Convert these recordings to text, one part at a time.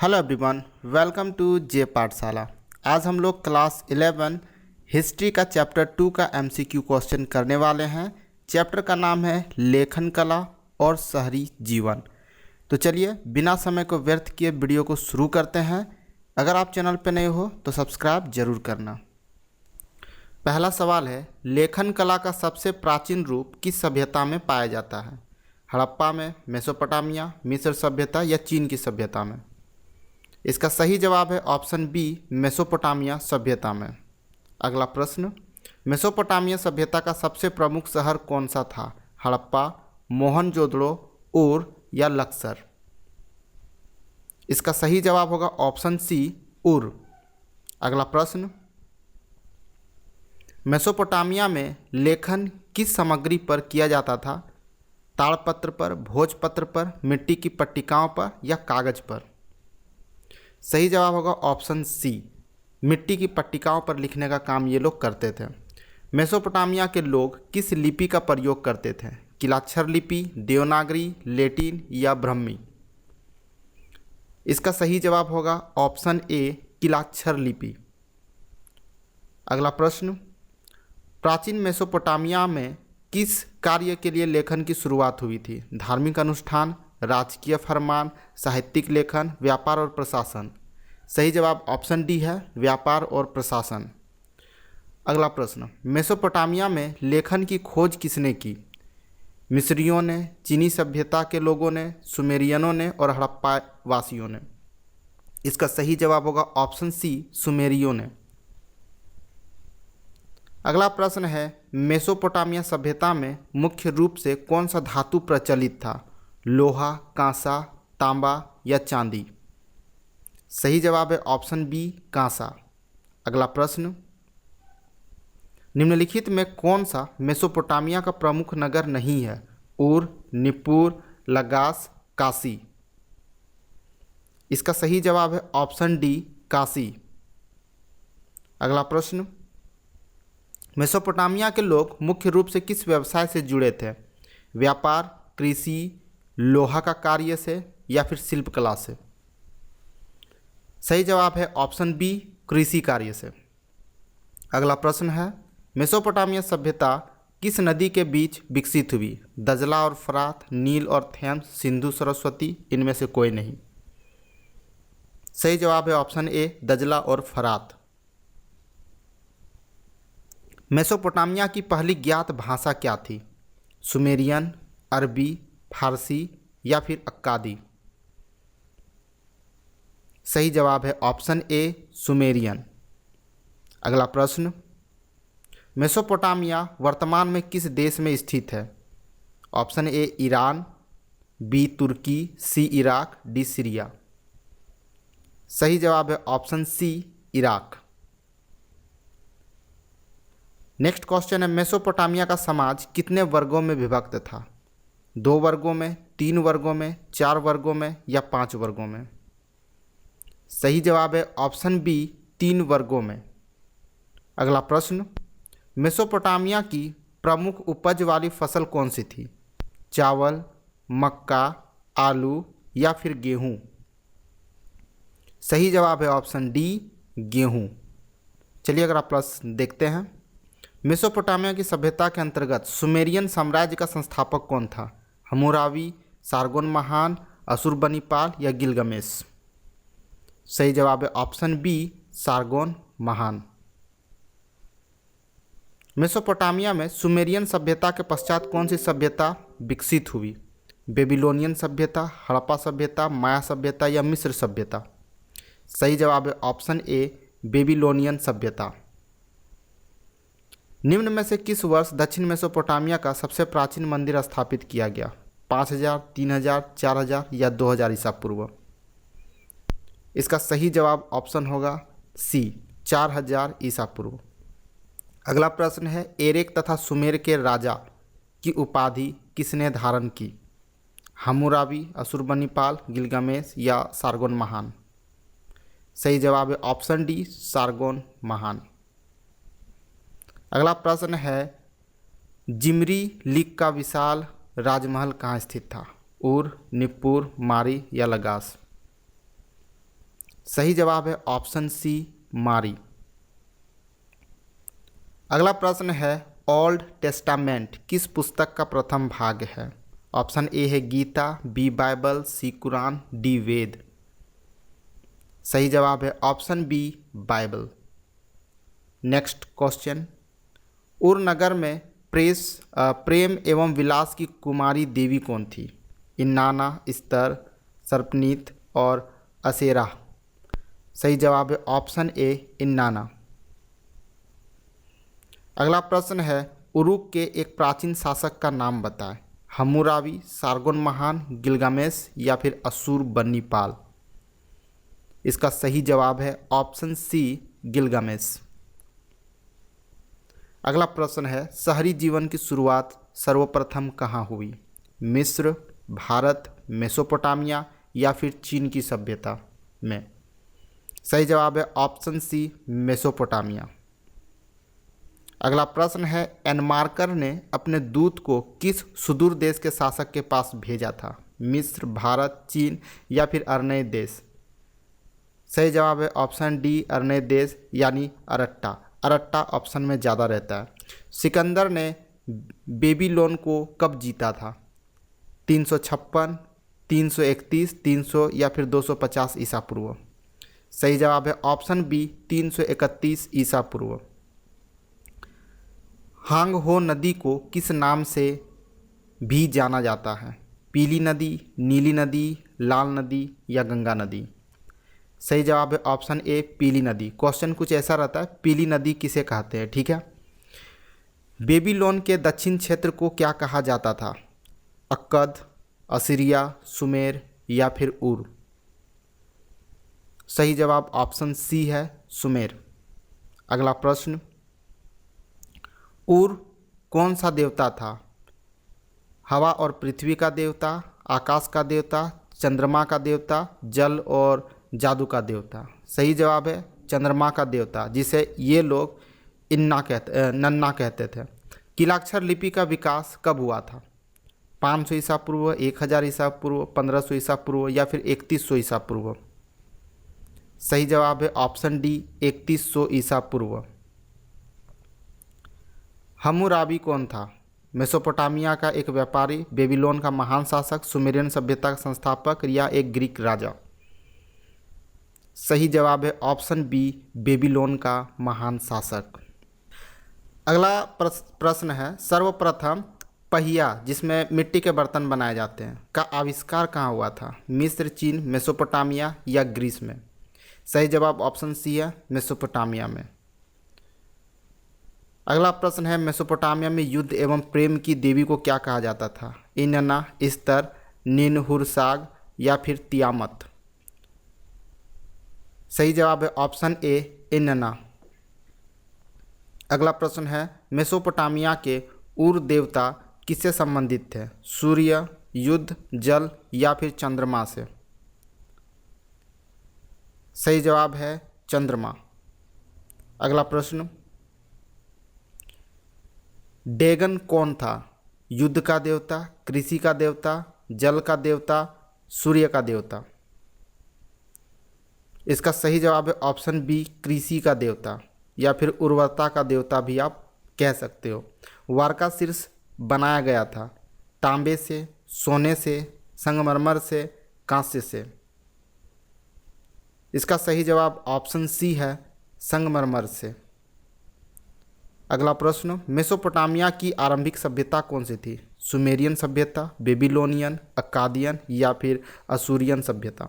Hello everyone, welcome to जे पाठशाला। आज हम लोग क्लास 11 हिस्ट्री का चैप्टर 2 का एमसीक्यू क्वेश्चन करने वाले हैं। चैप्टर का नाम है लेखन कला और शहरी जीवन। तो चलिए बिना समय को व्यर्थ किए वीडियो को शुरू करते हैं। अगर आप चैनल पर नए हो तो सब्सक्राइब जरूर करना। पहला सवाल है, लेखन कला का सबसे प्राचीन रूप किस सभ्यता में पाया जाता है? हड़प्पा में, मेसोपोटामिया, मिस्र सभ्यता या चीन की सभ्यता में? इसका सही जवाब है ऑप्शन बी, मेसोपोटामिया सभ्यता में। अगला प्रश्न, मेसोपोटामिया सभ्यता का सबसे प्रमुख शहर कौन सा था? हड़प्पा, मोहनजोदड़ो, ऊर या लक्सर? इसका सही जवाब होगा ऑप्शन सी, ऊर। अगला प्रश्न, मेसोपोटामिया में लेखन किस सामग्री पर किया जाता था? ताड़पत्र पर, भोजपत्र पर, मिट्टी की पट्टिकाओं पर या कागज पर? सही जवाब होगा ऑप्शन सी, मिट्टी की पट्टिकाओं पर लिखने का काम ये लोग करते थे। मेसोपोटामिया के लोग किस लिपि का प्रयोग करते थे? किलाक्षर लिपि, देवनागरी, लैटिन या ब्राह्मी? इसका सही जवाब होगा ऑप्शन ए, किलाक्षर लिपि। अगला प्रश्न, प्राचीन मेसोपोटामिया में किस कार्य के लिए लेखन की शुरुआत हुई थी? धार्मिक अनुष्ठान, राजकीय फरमान, साहित्यिक लेखन, व्यापार और प्रशासन? सही जवाब ऑप्शन डी है, व्यापार और प्रशासन। अगला प्रश्न, मेसोपोटामिया में लेखन की खोज किसने की? मिस्रियों ने, चीनी सभ्यता के लोगों ने, सुमेरियनों ने और हड़प्पा वासियों ने? इसका सही जवाब होगा ऑप्शन सी, सुमेरियों ने। अगला प्रश्न है, मेसोपोटामिया सभ्यता में मुख्य रूप से कौन सा धातु प्रचलित था? लोहा, कांसा, तांबा या चांदी? सही जवाब है ऑप्शन बी, कांसा। अगला प्रश्न, निम्नलिखित में कौन सा मेसोपोटामिया का प्रमुख नगर नहीं है? ऊर, निप्पुर, लगास, काशी? इसका सही जवाब है ऑप्शन डी, काशी। अगला प्रश्न, मेसोपोटामिया के लोग मुख्य रूप से किस व्यवसाय से जुड़े थे? व्यापार, कृषि, लोहा का कार्य से या फिर शिल्पकला से? सही जवाब है ऑप्शन बी, कृषि कार्य से। अगला प्रश्न है, मेसोपोटामिया सभ्यता किस नदी के बीच विकसित हुई? दजला और फरात, नील और थेम्स, सिंधु सरस्वती, इनमें से कोई नहीं? सही जवाब है ऑप्शन ए, दजला और फरात। मेसोपोटामिया की पहली ज्ञात भाषा क्या थी? सुमेरियन, अरबी, फारसी या फिर अक्कादी? सही जवाब है ऑप्शन ए, सुमेरियन। अगला प्रश्न, मेसोपोटामिया वर्तमान में किस देश में स्थित है? ऑप्शन ए, ईरान, बी, तुर्की, सी, इराक, डी, सीरिया? सही जवाब है option C, Iraq. Next question है, मेसोपोटामिया का समाज कितने वर्गों में विभक्त था? 2 वर्गों में, 3 वर्गों में, 4 वर्गों में या 5 वर्गों में? सही जवाब है ऑप्शन बी, 3 वर्गों में। अगला प्रश्न, मेसोपोटामिया की प्रमुख उपज वाली फसल कौन सी थी? चावल, मक्का, आलू या फिर गेहूं? सही जवाब है ऑप्शन डी, गेहूं। चलिए अगर आप प्रश्न देखते हैं, मेसोपोटामिया की सभ्यता के अंतर्गत सुमेरियन साम्राज्य का संस्थापक कौन था? हम्मुराबी, सारगोन महान, अशुरबनीपाल या गिलगमेश? सही जवाब है ऑप्शन बी, सारगोन महान। मेसोपोटामिया में सुमेरियन सभ्यता के पश्चात कौन सी सभ्यता विकसित हुई? बेबीलोनियन सभ्यता, हड़प्पा सभ्यता, माया सभ्यता या मिस्र सभ्यता? सही जवाब है ऑप्शन ए, बेबीलोनियन सभ्यता। निम्न में से किस वर्ष दक्षिण मेसोपोटामिया का सबसे प्राचीन मंदिर स्थापित किया गया? 5000, 3000, 4000 या 2000 ईसा पूर्व? इसका सही जवाब ऑप्शन होगा सी, 4000 ईसा पूर्व। अगला प्रश्न है, एरेक तथा सुमेर के राजा की उपाधि किसने धारण की? हम्मुराबी, अशुरबनीपाल, गिलगमेश या सारगोन महान? सही जवाब है ऑप्शन डी, सारगोन महान। अगला प्रश्न है, जिमरी लीग का विशाल राजमहल कहाँ स्थित था? ऊर, निप्पुर, मारी या लगास? सही जवाब है ऑप्शन सी मारी। अगला प्रश्न है ओल्ड टेस्टामेंट किस पुस्तक का प्रथम भाग है? ऑप्शन ए है Gita, B Bible, C Quran, D Veda. सही जवाब है option B Bible. Next question, उरनगर में प्रेम एवं विलास की कुमारी देवी कौन थी? इन्नाना, स्तर, सर्पनीत और असेरा। सही जवाब है ऑप्शन ए इन्नाना। अगला प्रश्न है उरुक के एक प्राचीन शासक का नाम बताएं। हम्मुराबी, सारगोन महान, गिलगामेश या फिर असूर बन्नीपाल। इसका सही जवाब है ऑप्शन सी गिलगामेश। अगला प्रश्न है शहरी जीवन की शुरुआत सर्वप्रथम कहाँ हुई? मिस्र, भारत, मेसोपोटामिया या फिर चीन की सभ्यता में। सही जवाब है ऑप्शन सी मेसोपोटामिया। अगला प्रश्न है एनमार्कर ने अपने दूत को किस सुदूर देश के शासक के पास भेजा था? मिस्र, भारत, चीन या फिर अरण्य देश। सही जवाब है ऑप्शन डी अरण्य देश यानी अरट्टा। अरट्टा ऑप्शन में ज़्यादा रहता है। सिकंदर ने बेबीलोन को कब जीता था? 356, 331, 300 या फिर 250 ईसा पूर्व। सही जवाब है ऑप्शन बी 331 ईसा पूर्व। हांग हो नदी को किस नाम से भी जाना जाता है? पीली नदी, नीली नदी, लाल नदी या गंगा नदी। सही जवाब है ऑप्शन ए पीली नदी। क्वेश्चन कुछ ऐसा रहता है पीली नदी किसे कहते हैं, ठीक है। बेबीलोन के दक्षिण क्षेत्र को क्या कहा जाता था? अक्कद, असीरिया, सुमेर या फिर उर। सही जवाब ऑप्शन सी है सुमेर। अगला प्रश्न, उर कौन सा देवता था? हवा और पृथ्वी का देवता, आकाश का देवता, चंद्रमा का देवता, जल और जादू का देवता। सही जवाब है चंद्रमा का देवता, जिसे ये लोग नन्ना कहते थे। किलाक्षर लिपि का विकास कब हुआ था? 500 ईसा पूर्व, 1000 ईसा पूर्व, 1500 ईसा पूर्व या फिर 3100 ईसा पूर्व। सही जवाब है ऑप्शन डी 3100 ईसा पूर्व। हम्मुराबी कौन था? मेसोपोटामिया का एक व्यापारी, बेबीलोन का महान शासक, सुमेरियन सभ्यता का संस्थापक या एक ग्रीक राजा। सही जवाब है ऑप्शन बी बेबीलोन का महान शासक। अगला प्रश्न है सर्वप्रथम पहिया जिसमें मिट्टी के बर्तन बनाए जाते हैं का आविष्कार कहाँ हुआ था? मिस्र, चीन, मेसोपोटामिया या ग्रीस में। सही जवाब ऑप्शन सी है मेसोपोटामिया में। अगला प्रश्न है मेसोपोटामिया में युद्ध एवं प्रेम की देवी को क्या कहा जाता था? इन्ना, स्तर, निनहुरसाग या फिर तियामत। सही जवाब है ऑप्शन ए इन्ना। अगला प्रश्न है मेसोपोटामिया के उर देवता किससे संबंधित थे? सूर्य, युद्ध, जल या फिर चंद्रमा से। सही जवाब है चंद्रमा। अगला प्रश्न, डेगन कौन था? युद्ध का देवता, कृषि का देवता, जल का देवता, सूर्य का देवता। इसका सही जवाब है ऑप्शन बी कृषि का देवता या फिर उर्वरता का देवता भी आप कह सकते हो। वार का शीर्ष बनाया गया था तांबे से, सोने से, संगमरमर से, कांस्य से। इसका सही जवाब ऑप्शन सी है संगमरमर से। अगला प्रश्न, मेसोपोटामिया की आरंभिक सभ्यता कौन सी थी? सुमेरियन सभ्यता, बेबीलोनियन, अक्कादियन या फिर असूरियन सभ्यता।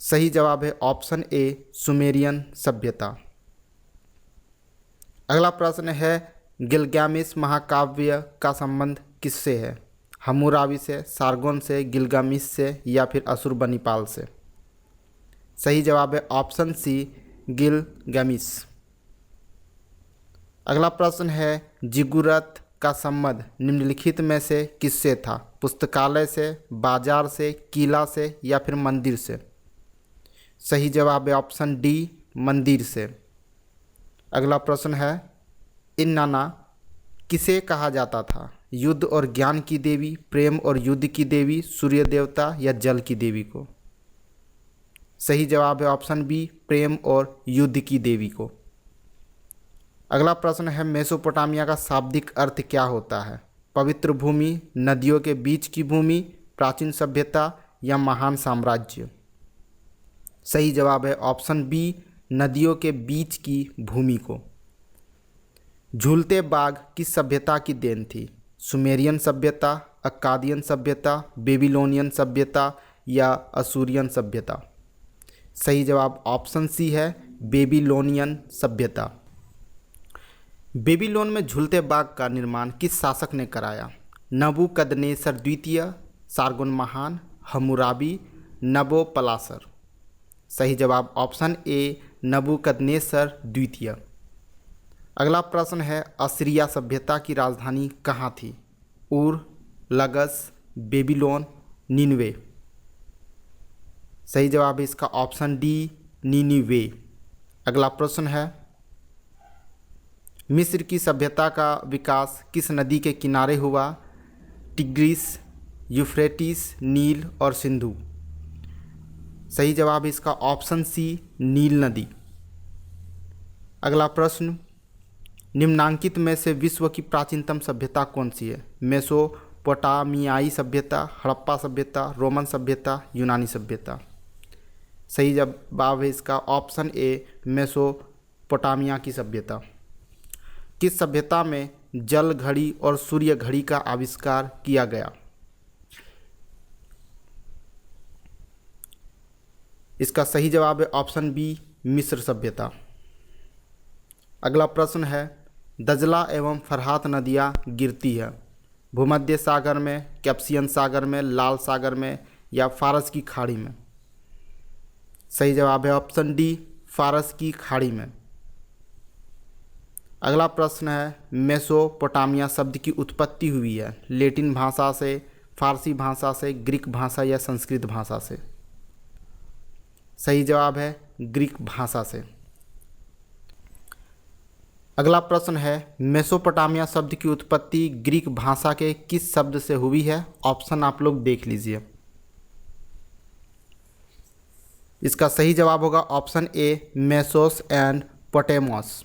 सही जवाब है ऑप्शन ए सुमेरियन सभ्यता। अगला प्रश्न है गिलगामेश महाकाव्य का संबंध किससे है? हम्मुराबी से, सारगोन से, गिलगामेश से या फिर अशुरबनीपाल से। सही जवाब है ऑप्शन सी गिलगामेश। अगला प्रश्न है जिगुरत का संबंध निम्नलिखित में से किससे था? पुस्तकालय से, बाजार से, किला से या फिर मंदिर से। सही जवाब है ऑप्शन डी मंदिर से। अगला प्रश्न है इन्नाना किसे कहा जाता था? युद्ध और ज्ञान की देवी, प्रेम और युद्ध की देवी, सूर्य देवता या जल की देवी को। सही जवाब है ऑप्शन बी, प्रेम और युद्ध की देवी को। अगला प्रश्न है, मेसोपोटामिया का शाब्दिक अर्थ क्या होता है? पवित्र भूमि, नदियों के बीच की भूमि, प्राचीन सभ्यता या महान साम्राज्य। सही जवाब है ऑप्शन बी, नदियों के बीच की भूमि को। झूलते बाग किस सभ्यता की देन थी? सुमेरियन सभ्यता, अक्कादियन सभ्यता, बेबीलोनियन सभ्यता या असूरियन सभ्यता। सही जवाब ऑप्शन सी है, बेबीलोनियन सभ्यता। बेबीलोन में झूलते बाग का निर्माण किस शासक ने कराया? नबूकदनेस्सर द्वितीय, सारगोन महान, हम्मुराबी, नबोपलासर। सही जवाब ऑप्शन ए, नबूकदनेस्सर द्वितीय। अगला प्रश्न है, असीरिया सभ्यता की राजधानी कहाँ थी? उर, लगस, बेबीलोन, निनवे। सही जवाब है इसका ऑप्शन डी, निनिवे। अगला प्रश्न है, मिस्र की सभ्यता का विकास किस नदी के किनारे हुआ? टिग्रिस, यूफ्रेटिस, नील और सिंधु। सही जवाब है इसका ऑप्शन सी, नील नदी। अगला प्रश्न, निम्नांकित में से विश्व की प्राचीनतम सभ्यता कौन सी है? मेसोपोटामियाई सभ्यता, हड़प्पा सभ्यता, रोमन सभ्यता, यूनानी सभ्यता। सही जवाब है इसका ऑप्शन ए, मेसोपोटामिया की सभ्यता। किस सभ्यता में जल घड़ी और सूर्य घड़ी का आविष्कार किया गया? इसका सही जवाब है ऑप्शन बी, मिस्र सभ्यता। अगला प्रश्न है, दजला एवं फरहात नदियाँ गिरती है भूमध्य सागर में, कैस्पियन सागर में, लाल सागर में या फारस की खाड़ी में। सही जवाब है ऑप्शन डी, फारस की खाड़ी में। अगला प्रश्न है, मेसोपोटामिया शब्द की उत्पत्ति हुई है लैटिन भाषा से, फारसी भाषा से, ग्रीक भाषा या संस्कृत भाषा से। सही जवाब है ग्रीक भाषा से। अगला प्रश्न है, मेसोपोटामिया शब्द की उत्पत्ति ग्रीक भाषा के किस शब्द से हुई है? ऑप्शन आप लोग देख लीजिए। इसका सही जवाब होगा ऑप्शन ए, मेसोस एंड पोटेमोस।